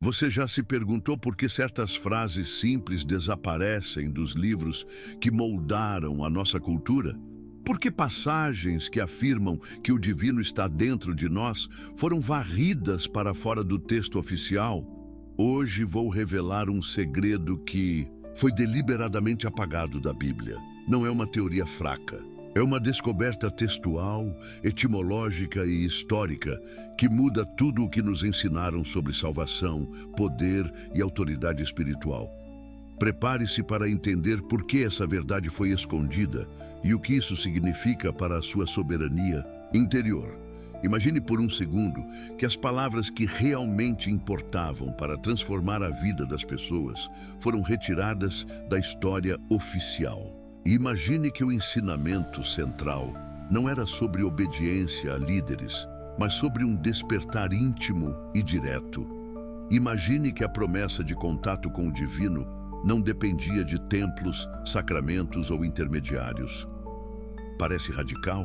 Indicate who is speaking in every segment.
Speaker 1: Você já se perguntou por que certas frases simples desaparecem dos livros que moldaram a nossa cultura? Por que passagens que afirmam que o divino está dentro de nós foram varridas para fora do texto oficial? Hoje vou revelar um segredo que foi deliberadamente apagado da Bíblia. Não é uma teoria fraca. É uma descoberta textual, etimológica e histórica que muda tudo o que nos ensinaram sobre salvação, poder e autoridade espiritual. Prepare-se para entender por que essa verdade foi escondida e o que isso significa para a sua soberania interior. Imagine por um segundo que as palavras que realmente importavam para transformar a vida das pessoas foram retiradas da história oficial. E imagine que o ensinamento central não era sobre obediência a líderes, mas sobre um despertar íntimo e direto. Imagine que a promessa de contato com o divino não dependia de templos, sacramentos ou intermediários. Parece radical?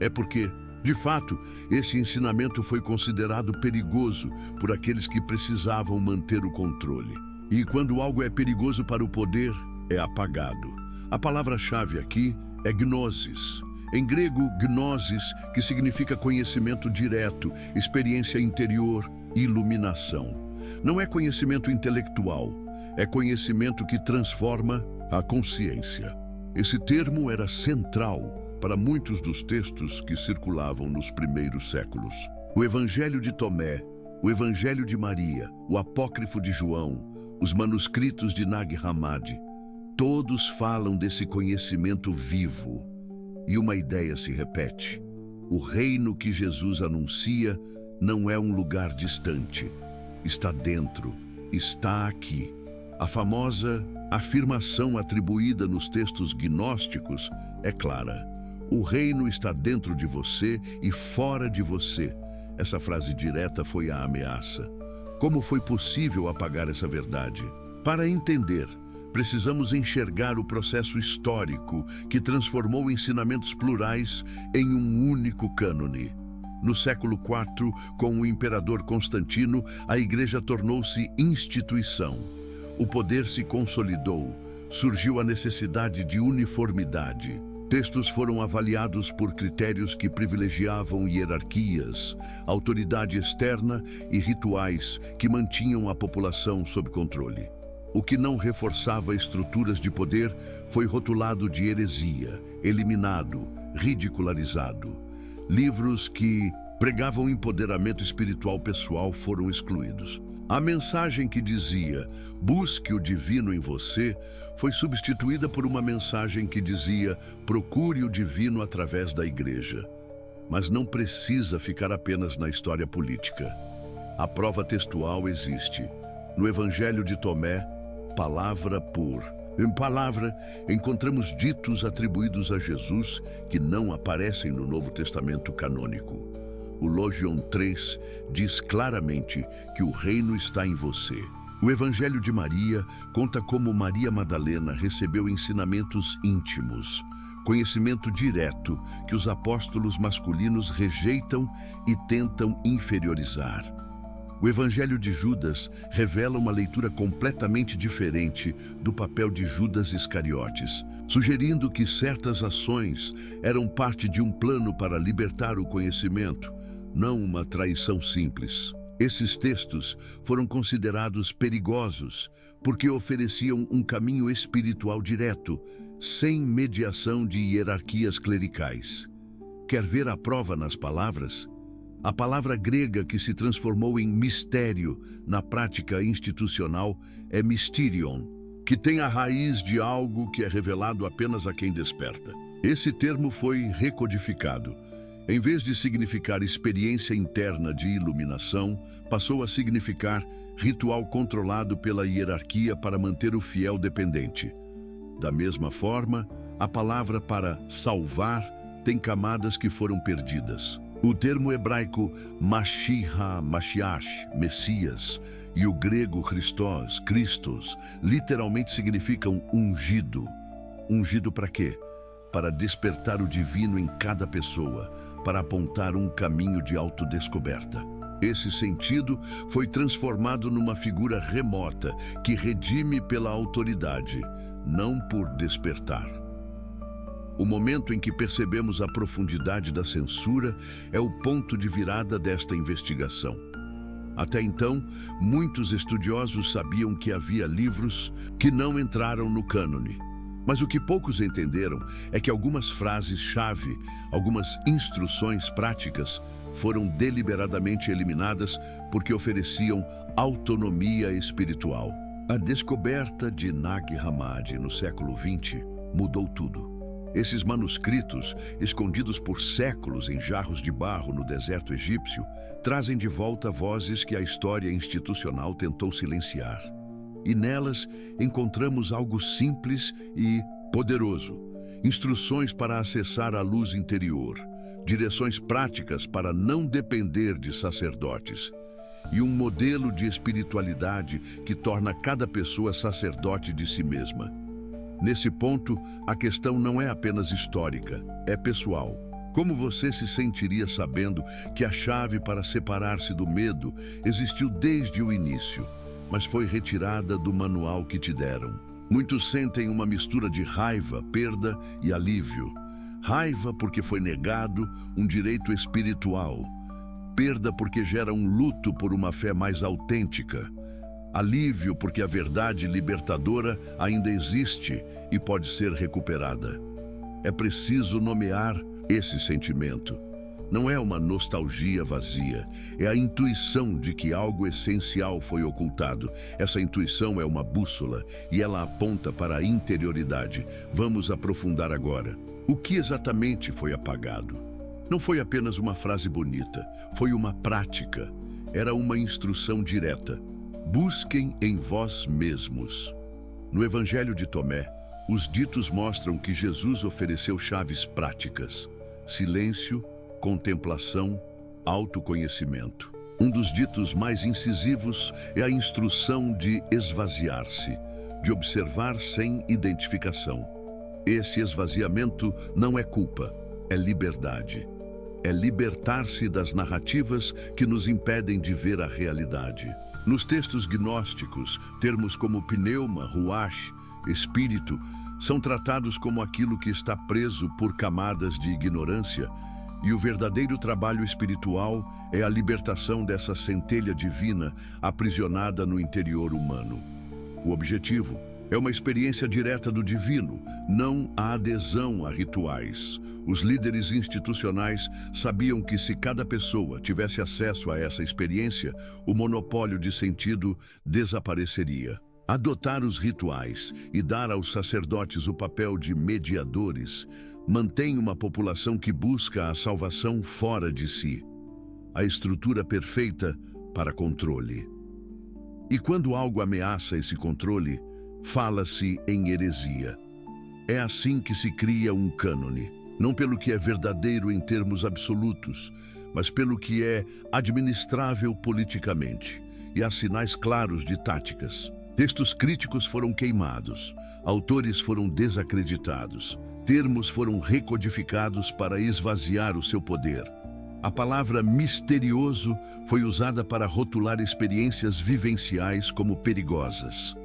Speaker 1: É porque, de fato, esse ensinamento foi considerado perigoso por aqueles que precisavam manter o controle. E quando algo é perigoso para o poder, é apagado. A palavra-chave aqui é gnosis. Em grego, gnosis, que significa conhecimento direto, experiência interior, iluminação. Não é conhecimento intelectual, é conhecimento que transforma a consciência. Esse termo era central para muitos dos textos que circulavam nos primeiros séculos. O Evangelho de Tomé, o Evangelho de Maria, o Apócrifo de João, os manuscritos de Nag Hammadi, todos falam desse conhecimento vivo. E uma ideia se repete. O reino que Jesus anuncia não é um lugar distante. Está dentro, está aqui. A famosa afirmação atribuída nos textos gnósticos é clara. O reino está dentro de você e fora de você. Essa frase direta foi a ameaça. Como foi possível apagar essa verdade? Para entender, precisamos enxergar o processo histórico que transformou ensinamentos plurais em um único cânone. No século IV, com o imperador Constantino, a Igreja tornou-se instituição. O poder se consolidou, surgiu a necessidade de uniformidade. Textos foram avaliados por critérios que privilegiavam hierarquias, autoridade externa e rituais que mantinham a população sob controle. O que não reforçava estruturas de poder foi rotulado de heresia, eliminado, ridicularizado. Livros que pregavam empoderamento espiritual pessoal foram excluídos. A mensagem que dizia, busque o divino em você, foi substituída por uma mensagem que dizia, procure o divino através da igreja. Mas não precisa ficar apenas na história política. A prova textual existe. No Evangelho de Tomé, palavra por palavra, encontramos ditos atribuídos a Jesus que não aparecem no Novo Testamento canônico. O Logion 3 diz claramente que o reino está em você. O Evangelho de Maria conta como Maria Madalena recebeu ensinamentos íntimos, conhecimento direto que os apóstolos masculinos rejeitam e tentam inferiorizar. O Evangelho de Judas revela uma leitura completamente diferente do papel de Judas Iscariotes, sugerindo que certas ações eram parte de um plano para libertar o conhecimento, não uma traição simples. Esses textos foram considerados perigosos porque ofereciam um caminho espiritual direto, sem mediação de hierarquias clericais. Quer ver a prova nas palavras? A palavra grega que se transformou em mistério na prática institucional é mysterion, que tem a raiz de algo que é revelado apenas a quem desperta. Esse termo foi recodificado. Em vez de significar experiência interna de iluminação, passou a significar ritual controlado pela hierarquia para manter o fiel dependente. Da mesma forma, a palavra para salvar tem camadas que foram perdidas. O termo hebraico Mashiach, Mashiach, Messias, e o grego Christos, Christos, literalmente significam ungido. Ungido para quê? Para despertar o divino em cada pessoa, para apontar um caminho de autodescoberta. Esse sentido foi transformado numa figura remota que redime pela autoridade, não por despertar. O momento em que percebemos a profundidade da censura é o ponto de virada desta investigação. Até então, muitos estudiosos sabiam que havia livros que não entraram no cânone. Mas o que poucos entenderam é que algumas frases-chave, algumas instruções práticas, foram deliberadamente eliminadas porque ofereciam autonomia espiritual. A descoberta de Nag Hammadi no século XX mudou tudo. Esses manuscritos, escondidos por séculos em jarros de barro no deserto egípcio, trazem de volta vozes que a história institucional tentou silenciar. E nelas encontramos algo simples e poderoso: instruções para acessar a luz interior, direções práticas para não depender de sacerdotes, e um modelo de espiritualidade que torna cada pessoa sacerdote de si mesma. Nesse ponto, a questão não é apenas histórica, é pessoal. Como você se sentiria sabendo que a chave para separar-se do medo existiu desde o início, mas foi retirada do manual que te deram? Muitos sentem uma mistura de raiva, perda e alívio. Raiva porque foi negado um direito espiritual. Perda porque gera um luto por uma fé mais autêntica. Alívio porque a verdade libertadora ainda existe e pode ser recuperada. É preciso nomear esse sentimento. Não é uma nostalgia vazia, é a intuição de que algo essencial foi ocultado. Essa intuição é uma bússola e ela aponta para a interioridade. Vamos aprofundar agora. O que exatamente foi apagado? Não foi apenas uma frase bonita, foi uma prática. Era uma instrução direta. Busquem em vós mesmos. No Evangelho de Tomé, os ditos mostram que Jesus ofereceu chaves práticas: silêncio, contemplação, autoconhecimento. Um dos ditos mais incisivos é a instrução de esvaziar-se, de observar sem identificação. Esse esvaziamento não é culpa, é liberdade. É libertar-se das narrativas que nos impedem de ver a realidade. Nos textos gnósticos, termos como pneuma, ruach, espírito, são tratados como aquilo que está preso por camadas de ignorância, e o verdadeiro trabalho espiritual é a libertação dessa centelha divina aprisionada no interior humano. O objetivo é uma experiência direta do divino, não a adesão a rituais. Os líderes institucionais sabiam que se cada pessoa tivesse acesso a essa experiência, o monopólio de sentido desapareceria. Adotar os rituais e dar aos sacerdotes o papel de mediadores mantém uma população que busca a salvação fora de si. A estrutura perfeita para controle. E quando algo ameaça esse controle, fala-se em heresia. É assim que se cria um cânone, não pelo que é verdadeiro em termos absolutos, mas pelo que é administrável politicamente. E há sinais claros de táticas. Textos críticos foram queimados, autores foram desacreditados, termos foram recodificados para esvaziar o seu poder. A palavra misterioso foi usada para rotular experiências vivenciais como perigosas.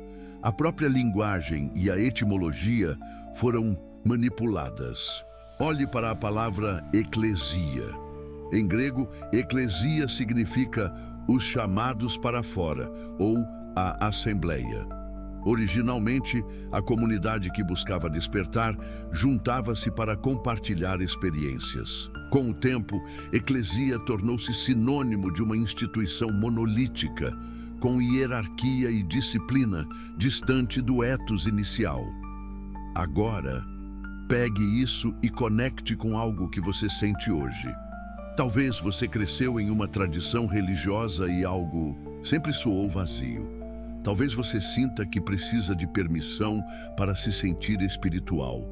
Speaker 1: A própria linguagem e a etimologia foram manipuladas. Olhe para a palavra eclesia. Em grego, eclesia significa os chamados para fora, ou a assembleia. Originalmente, a comunidade que buscava despertar juntava-se para compartilhar experiências. Com o tempo, eclesia tornou-se sinônimo de uma instituição monolítica, com hierarquia e disciplina distante do ethos inicial. Agora, pegue isso e conecte com algo que você sente hoje. Talvez você cresceu em uma tradição religiosa e algo sempre soou vazio. Talvez você sinta que precisa de permissão para se sentir espiritual.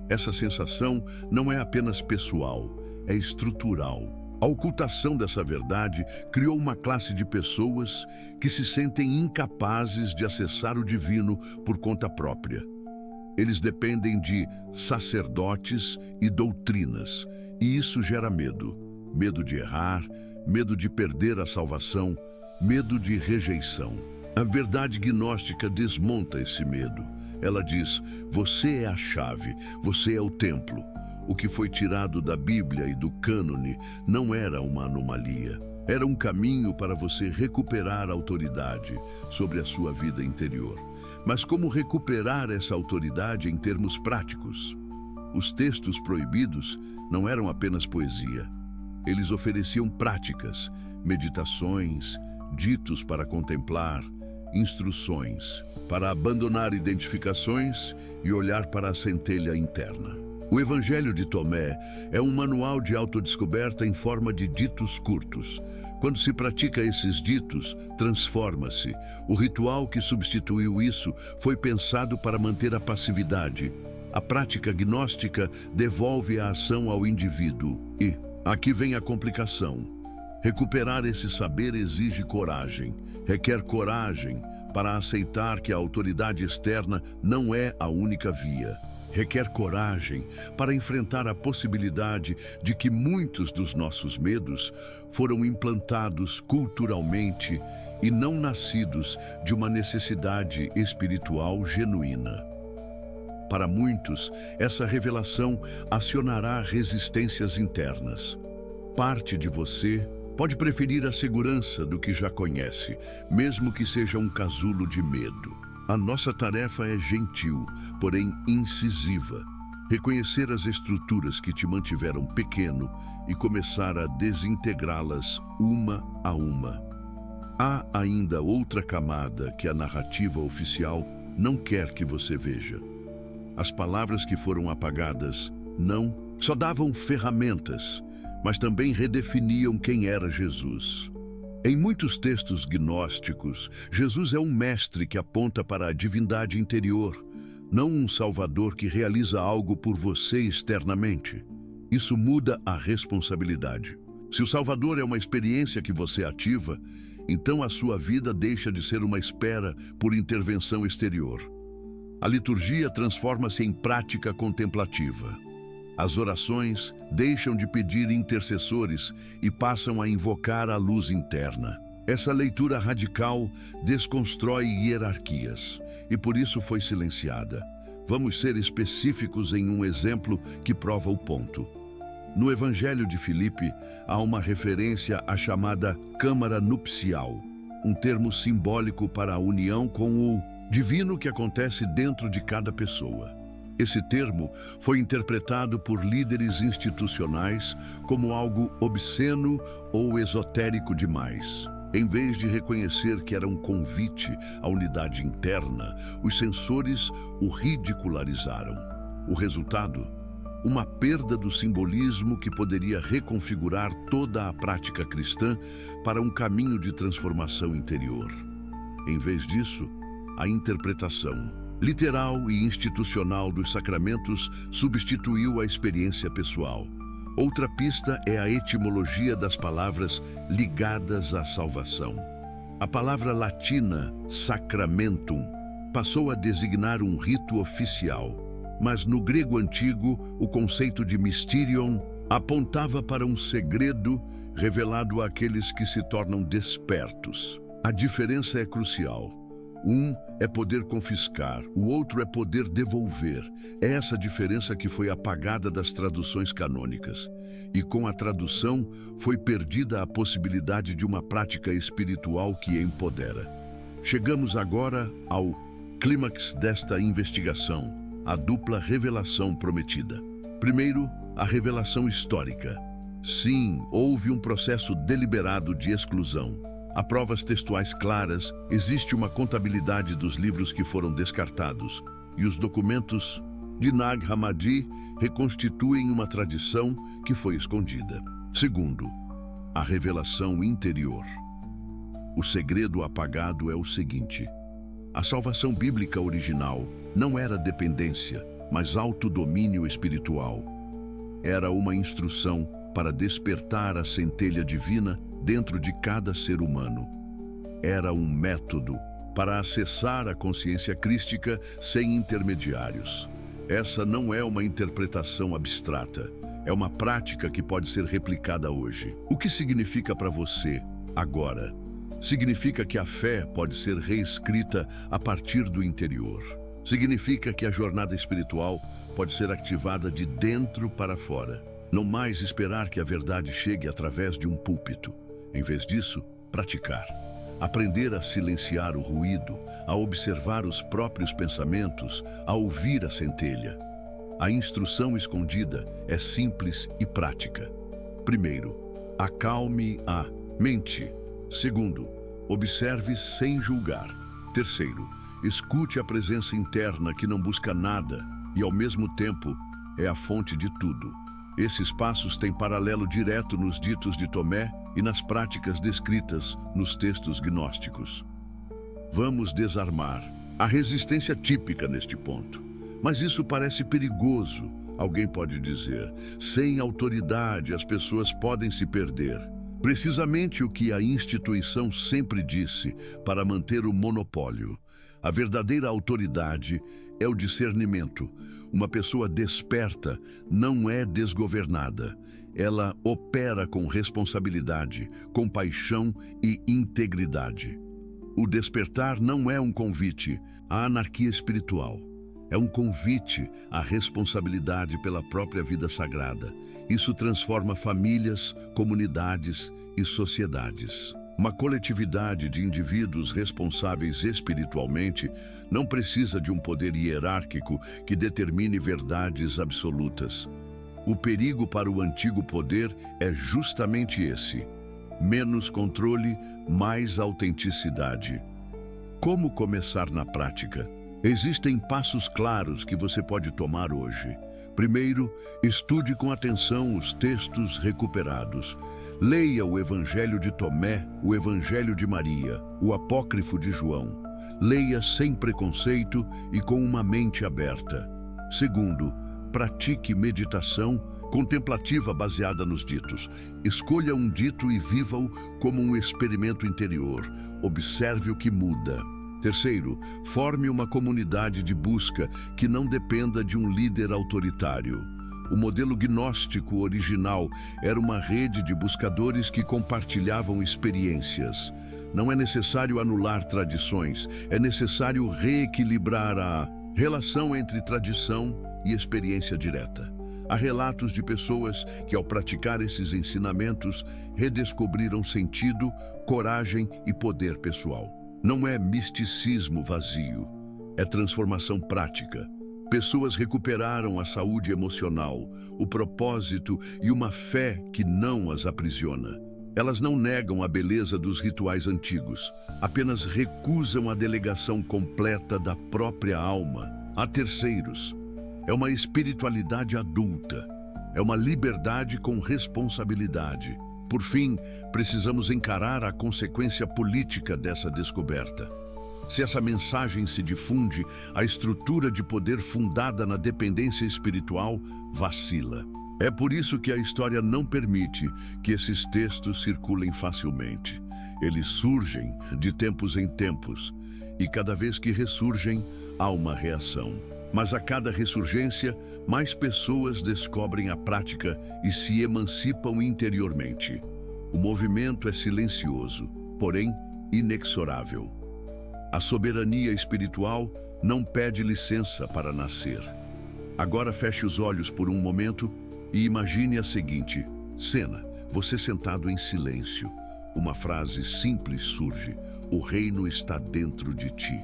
Speaker 1: Essa sensação não é apenas pessoal, é estrutural. A ocultação dessa verdade criou uma classe de pessoas que se sentem incapazes de acessar o divino por conta própria. Eles dependem de sacerdotes e doutrinas, e isso gera medo. Medo de errar, medo de perder a salvação, medo de rejeição. A verdade gnóstica desmonta esse medo. Ela diz: você é a chave, você é o templo. O que foi tirado da Bíblia e do cânone não era uma anomalia. Era um caminho para você recuperar a autoridade sobre a sua vida interior. Mas como recuperar essa autoridade em termos práticos? Os textos proibidos não eram apenas poesia. Eles ofereciam práticas, meditações, ditos para contemplar, instruções para abandonar identificações e olhar para a centelha interna. O Evangelho de Tomé é um manual de autodescoberta em forma de ditos curtos. Quando se pratica esses ditos, transforma-se. O ritual que substituiu isso foi pensado para manter a passividade. A prática gnóstica devolve a ação ao indivíduo. E aqui vem a complicação. Recuperar esse saber exige coragem. Requer coragem para aceitar que a autoridade externa não é a única via. Requer coragem para enfrentar a possibilidade de que muitos dos nossos medos foram implantados culturalmente e não nascidos de uma necessidade espiritual genuína. Para muitos, essa revelação acionará resistências internas. Parte de você pode preferir a segurança do que já conhece, mesmo que seja um casulo de medo. A nossa tarefa é gentil, porém incisiva. Reconhecer as estruturas que te mantiveram pequeno e começar a desintegrá-las uma a uma. Há ainda outra camada que a narrativa oficial não quer que você veja. As palavras que foram apagadas não só davam ferramentas, mas também redefiniam quem era Jesus. Em muitos textos gnósticos, Jesus é um mestre que aponta para a divindade interior, não um salvador que realiza algo por você externamente. Isso muda a responsabilidade. Se o salvador é uma experiência que você ativa, então a sua vida deixa de ser uma espera por intervenção exterior. A liturgia transforma-se em prática contemplativa. As orações deixam de pedir intercessores e passam a invocar a luz interna. Essa leitura radical desconstrói hierarquias e por isso foi silenciada. Vamos ser específicos em um exemplo que prova o ponto. No Evangelho de Filipe, há uma referência à chamada câmara nupcial, um termo simbólico para a união com o divino que acontece dentro de cada pessoa. Esse termo foi interpretado por líderes institucionais como algo obsceno ou esotérico demais. Em vez de reconhecer que era um convite à unidade interna, os censores o ridicularizaram. O resultado? Uma perda do simbolismo que poderia reconfigurar toda a prática cristã para um caminho de transformação interior. Em vez disso, a interpretação literal e institucional dos sacramentos substituiu a experiência pessoal. Outra pista é a etimologia das palavras ligadas à salvação. A palavra latina sacramentum passou a designar um rito oficial, mas no grego antigo o conceito de mysterion apontava para um segredo revelado àqueles que se tornam despertos. A diferença é crucial. Um é poder confiscar, o outro é poder devolver. É essa diferença que foi apagada das traduções canônicas. E com a tradução foi perdida a possibilidade de uma prática espiritual que empodera. Chegamos agora ao clímax desta investigação, a dupla revelação prometida. Primeiro, a revelação histórica. Sim, houve um processo deliberado de exclusão. Há provas textuais claras, existe uma contabilidade dos livros que foram descartados, e os documentos de Nag Hammadi reconstituem uma tradição que foi escondida. Segundo, a revelação interior. O segredo apagado é o seguinte: a salvação bíblica original não era dependência, mas autodomínio espiritual. Era uma instrução para despertar a centelha divina dentro de cada ser humano. Era um método para acessar a consciência crística sem intermediários. Essa não é uma interpretação abstrata, É uma prática que pode ser replicada hoje. O que significa para você agora? Significa que a fé pode ser reescrita a partir do interior. Significa que a jornada espiritual pode ser ativada de dentro para fora. Não mais esperar que a verdade chegue através de um púlpito. Em vez disso, praticar. Aprender a silenciar o ruído, a observar os próprios pensamentos, a ouvir a centelha. A instrução escondida é simples e prática. Primeiro, acalme a mente. Segundo, observe sem julgar. Terceiro, escute a presença interna que não busca nada e, ao mesmo tempo, é a fonte de tudo. Esses passos têm paralelo direto nos ditos de Tomé e nas práticas descritas nos textos gnósticos. Vamos desarmar. Há resistência típica neste ponto. Mas isso parece perigoso, alguém pode dizer. Sem autoridade, as pessoas podem se perder. Precisamente o que a instituição sempre disse para manter o monopólio. A verdadeira autoridade é o discernimento. Uma pessoa desperta não é desgovernada. Ela opera com responsabilidade, compaixão e integridade. O despertar não é um convite à anarquia espiritual. É um convite à responsabilidade pela própria vida sagrada. Isso transforma famílias, comunidades e sociedades. Uma coletividade de indivíduos responsáveis espiritualmente não precisa de um poder hierárquico que determine verdades absolutas. O perigo para o antigo poder é justamente esse: menos controle, mais autenticidade. Como começar na prática? Existem passos claros que você pode tomar hoje. Primeiro, estude com atenção os textos recuperados. Leia o Evangelho de Tomé, o Evangelho de Maria, o Apócrifo de João. Leia sem preconceito e com uma mente aberta. Segundo, pratique meditação contemplativa baseada nos ditos. Escolha um dito e viva-o como um experimento interior. Observe o que muda. Terceiro, forme uma comunidade de busca que não dependa de um líder autoritário. O modelo gnóstico original era uma rede de buscadores que compartilhavam experiências. Não é necessário anular tradições, é necessário reequilibrar a relação entre tradição e experiência direta. Há relatos de pessoas que, ao praticar esses ensinamentos, redescobriram sentido, coragem e poder pessoal. Não é misticismo vazio, é transformação prática. Pessoas recuperaram a saúde emocional, o propósito e uma fé que não as aprisiona. Elas não negam a beleza dos rituais antigos, apenas recusam a delegação completa da própria alma a terceiros. É uma espiritualidade adulta, é uma liberdade com responsabilidade. Por fim, precisamos encarar a consequência política dessa descoberta. Se essa mensagem se difunde, a estrutura de poder fundada na dependência espiritual vacila. É por isso que a história não permite que esses textos circulem facilmente. Eles surgem de tempos em tempos, e cada vez que ressurgem, há uma reação. Mas a cada ressurgência, mais pessoas descobrem a prática e se emancipam interiormente. O movimento é silencioso, porém inexorável. A soberania espiritual não pede licença para nascer. Agora feche os olhos por um momento e imagine a seguinte cena: você sentado em silêncio. Uma frase simples surge: o reino está dentro de ti.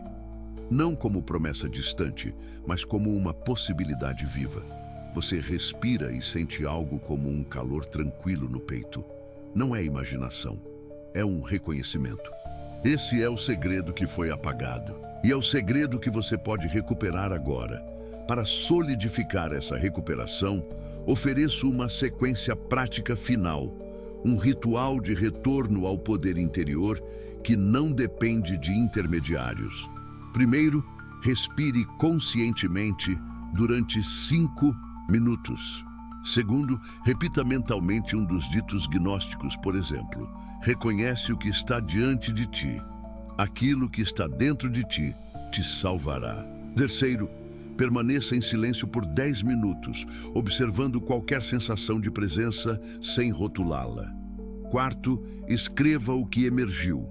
Speaker 1: Não como promessa distante, mas como uma possibilidade viva. Você respira e sente algo como um calor tranquilo no peito. Não é imaginação, é um reconhecimento. Esse é o segredo que foi apagado. E é o segredo que você pode recuperar agora. Para solidificar essa recuperação, ofereço uma sequência prática final, um ritual de retorno ao poder interior que não depende de intermediários. Primeiro, respire conscientemente durante 5 minutos. Segundo, repita mentalmente um dos ditos gnósticos, por exemplo. Reconhece o que está diante de ti. Aquilo que está dentro de ti te salvará. Terceiro, Permaneça em silêncio por 10 minutos, observando qualquer sensação de presença sem rotulá-la. Quarto, escreva o que emergiu.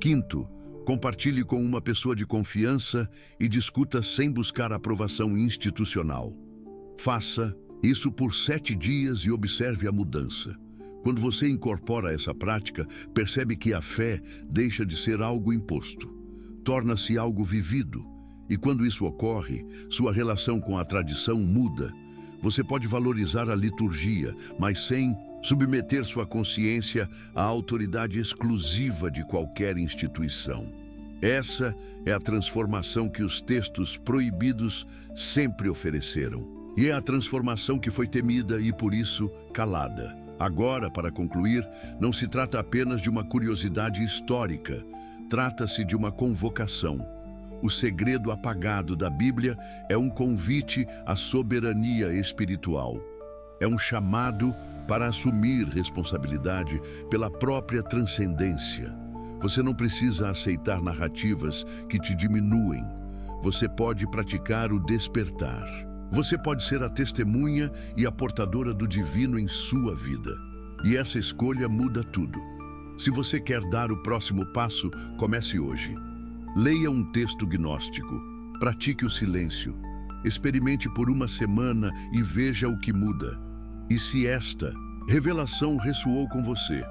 Speaker 1: Quinto, compartilhe com uma pessoa de confiança e discuta sem buscar aprovação institucional. Faça isso por 7 dias e observe a mudança. Quando você incorpora essa prática, percebe que a fé deixa de ser algo imposto. Torna-se algo vivido. E quando isso ocorre, sua relação com a tradição muda. Você pode valorizar a liturgia, mas sem submeter sua consciência à autoridade exclusiva de qualquer instituição. Essa é a transformação que os textos proibidos sempre ofereceram. E é a transformação que foi temida e, por isso, calada. Agora, para concluir, não se trata apenas de uma curiosidade histórica. Trata-se de uma convocação. O segredo apagado da Bíblia é um convite à soberania espiritual. É um chamado para assumir responsabilidade pela própria transcendência. Você não precisa aceitar narrativas que te diminuem. Você pode praticar o despertar. Você pode ser a testemunha e a portadora do divino em sua vida. E essa escolha muda tudo. Se você quer dar o próximo passo, comece hoje. Leia um texto gnóstico. Pratique o silêncio. Experimente por uma semana e veja o que muda. E se esta revelação ressoou com você,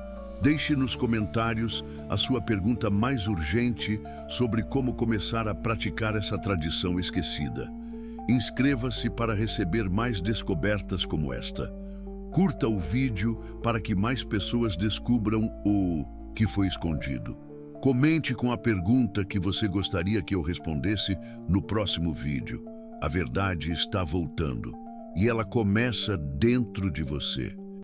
Speaker 1: deixe nos comentários a sua pergunta mais urgente sobre como começar a praticar essa tradição esquecida. Inscreva-se para receber mais descobertas como esta. Curta o vídeo para que mais pessoas descubram o que foi escondido. Comente com a pergunta que você gostaria que eu respondesse no próximo vídeo. A verdade está voltando e ela começa dentro de você.